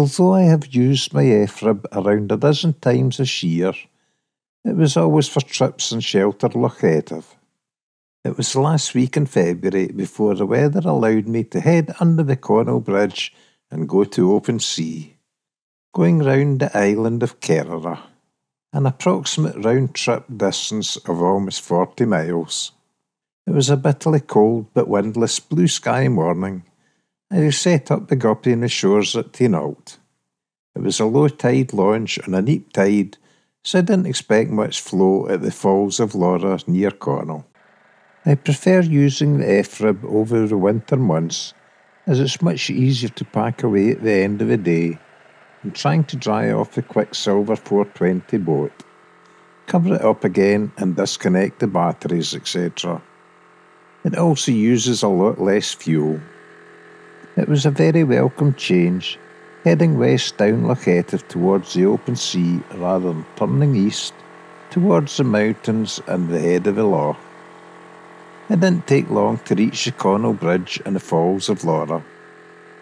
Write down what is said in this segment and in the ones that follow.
Although I have used my F-rib around a dozen times this year, it was always for trips and shelter located. It was last week in February before the weather allowed me to head under the Connell Bridge and go to open sea, going round the Island of Kerrera, an approximate round-trip distance of almost 40 miles. It was a bitterly cold but windless blue sky morning. I set up the guppy on the shores at Tinault. It was a low tide launch on a neap tide, so I didn't expect much flow at the Falls of Laura near Connell. I prefer using the F-rib over the winter months, as it's much easier to pack away at the end of the day than trying to dry off the Quicksilver 420 boat, cover it up again and disconnect the batteries, etc. It also uses a lot less fuel. It was a very welcome change, heading west down Loch Etive towards the open sea rather than turning east towards the mountains and the head of the loch. It didn't take long to reach the Connell Bridge and the Falls of Laura.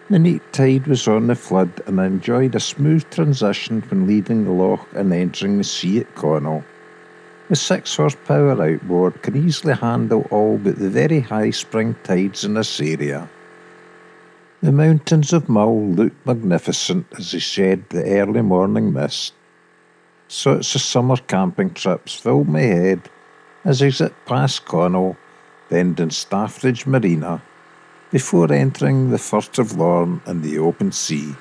The neap tide was on the flood and I enjoyed a smooth transition when leaving the loch and entering the sea at Connell. The 6 horsepower outboard can easily handle all but the very high spring tides in this area. The mountains of Mull looked magnificent as they shed the early morning mist. Sorts of summer camping trips filled my head as I zipped past Connell, then down Staffridge Marina, before entering the Firth of Lorne and the open sea.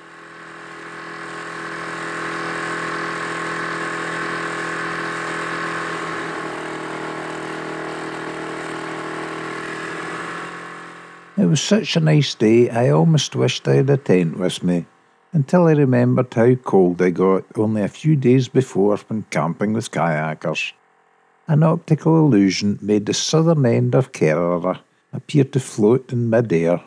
It was such a nice day I almost wished I had a tent with me, until I remembered how cold I got only a few days before when camping with kayakers. An optical illusion made the southern end of Kerrera appear to float in mid-air.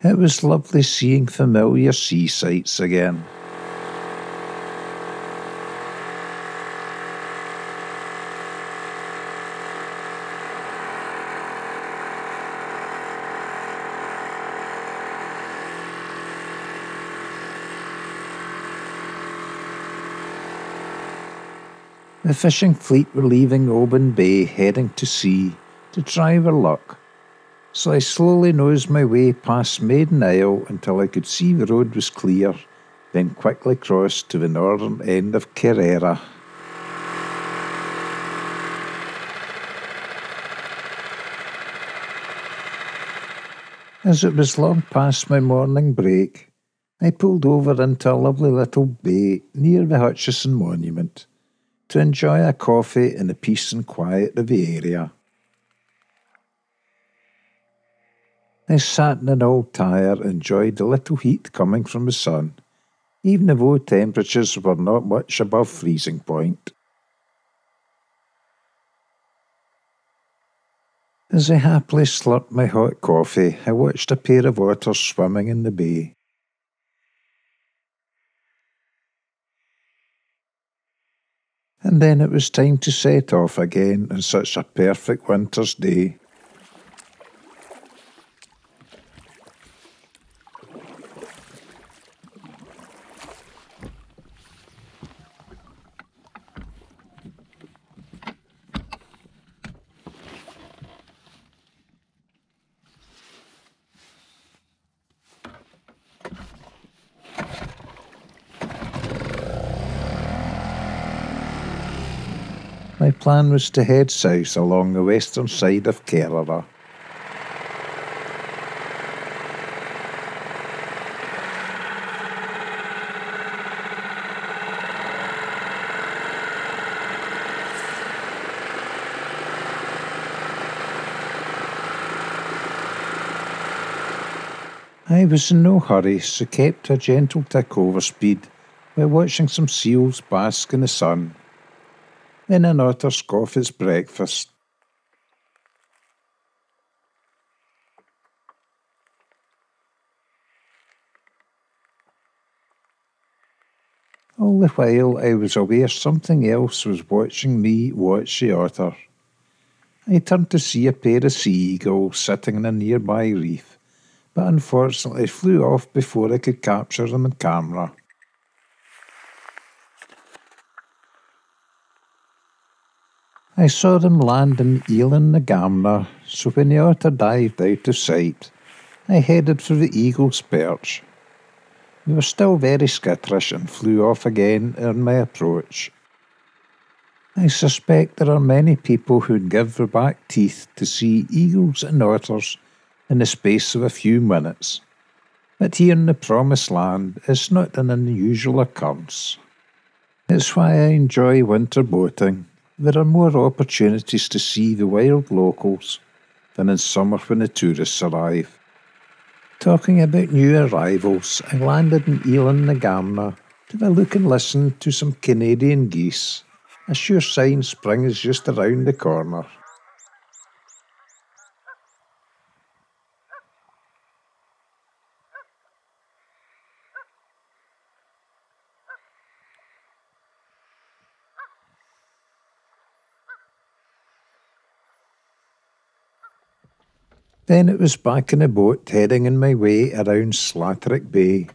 It was lovely seeing familiar sea sights again. The fishing fleet were leaving Oban Bay heading to sea to try their luck, so I slowly nosed my way past Maiden Isle until I could see the road was clear, then quickly crossed to the northern end of Kerrera. As it was long past my morning break, I pulled over into a lovely little bay near the Hutchison Monument to enjoy a coffee in the peace and quiet of the area. I sat in an old tyre and enjoyed the little heat coming from the sun, even though temperatures were not much above freezing point. As I happily slurped my hot coffee, I watched a pair of otters swimming in the bay. And then it was time to set off again on such a perfect winter's day. My plan was to head south along the western side of Kerrera. I was in no hurry, so kept a gentle tick-over speed while watching some seals bask in the sun. Then an otter scoff his breakfast. All the while I was aware something else was watching me watch the otter. I turned to see a pair of sea eagles sitting in a nearby reef, but unfortunately flew off before I could capture them on camera. I saw them land in Island of Kerrera, so when the otter dived out of sight, I headed for the eagle's perch. They were still very skitterish and flew off again on my approach. I suspect there are many people who'd give their back teeth to see eagles and otters in the space of a few minutes, but here in the Promised Land it's not an unusual occurrence. It's why I enjoy winter boating. There are more opportunities to see the wild locals than in summer when the tourists arrive. Talking about new arrivals, I landed in Island of Kerrera to have a look and listen to some Canadian geese, a sure sign spring is just around the corner. Then it was back in a boat heading in my way around Slatterick Bay.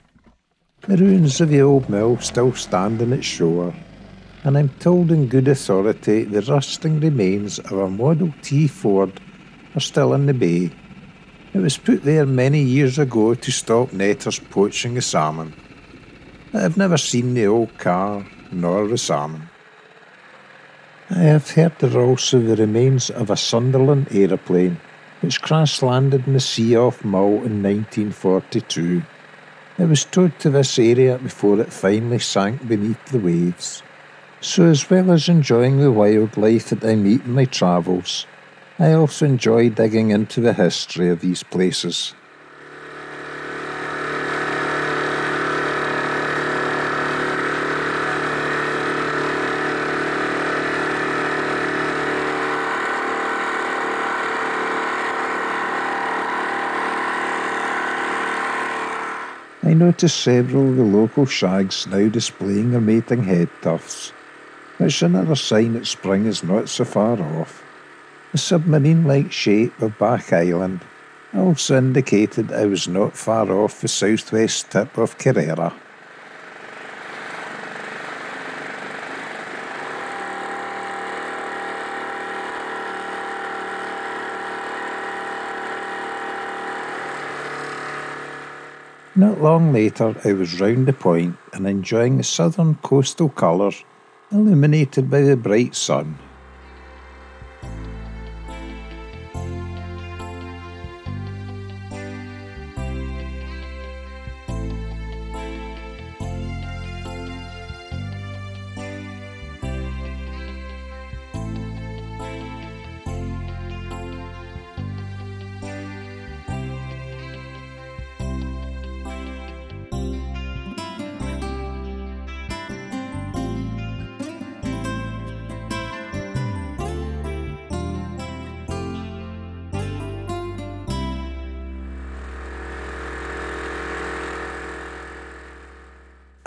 The ruins of the old mill still stand on its shore, and I'm told in good authority the rusting remains of a Model T Ford are still in the bay. It was put there many years ago to stop netters poaching the salmon, but I've never seen the old car nor the salmon. I have heard there are also the remains of a Sunderland aeroplane which crash-landed in the sea off Mull in 1942. It was towed to this area before it finally sank beneath the waves. So as well as enjoying the wildlife that I meet in my travels, I also enjoy digging into the history of these places. I noticed several of the local shags now displaying their mating head tufts, which is another sign that spring is not so far off. The submarine-like shape of Back Island also indicated I was not far off the southwest tip of Kerrera. Not long later I was round the point and enjoying the southern coastal colours illuminated by the bright sun.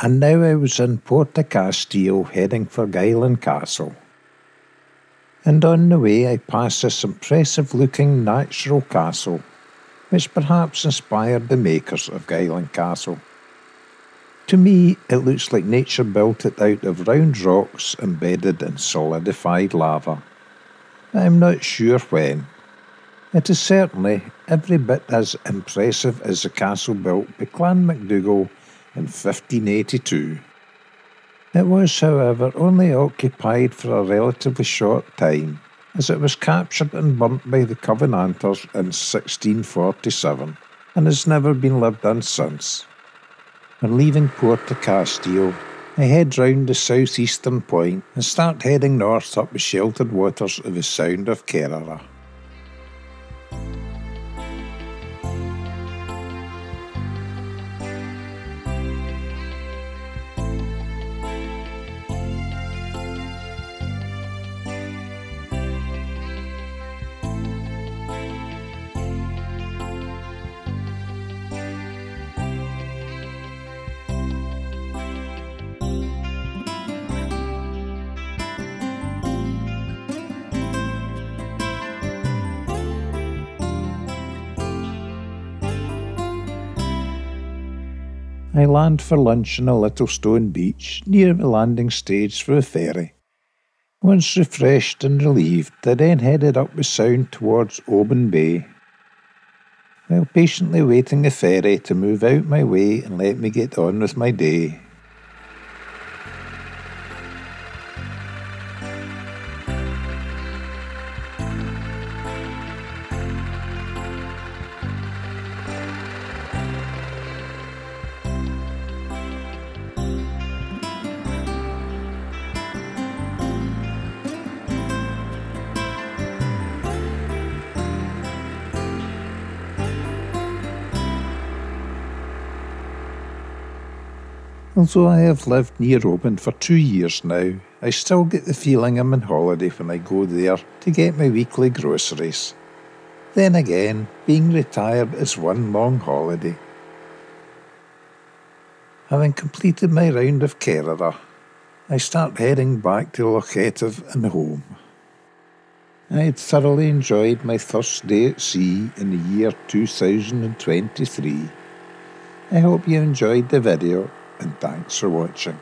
And now I was in Porta Castillo heading for Guyland Castle. And on the way I passed this impressive looking natural castle, which perhaps inspired the makers of Guyland Castle. To me it looks like nature built it out of round rocks embedded in solidified lava. But I'm not sure when. It is certainly every bit as impressive as the castle built by Clan MacDougall in 1582. It was, however, only occupied for a relatively short time, as it was captured and burnt by the Covenanters in 1647, and has never been lived in since. When leaving Porta Castillo, I head round the southeastern point and start heading north up the sheltered waters of the Sound of Kerrera. I land for lunch on a little stone beach near the landing stage for the ferry. Once refreshed and relieved, I then headed up the sound towards Oban Bay, while patiently waiting the ferry to move out my way and let me get on with my day. Although I have lived near Oban for 2 years now, I still get the feeling I'm on holiday when I go there to get my weekly groceries. Then again, being retired is one long holiday. Having completed my round of Kerrera, I start heading back to Lochetive and home. I had thoroughly enjoyed my first day at sea in the year 2023. I hope you enjoyed the video, and thanks for watching.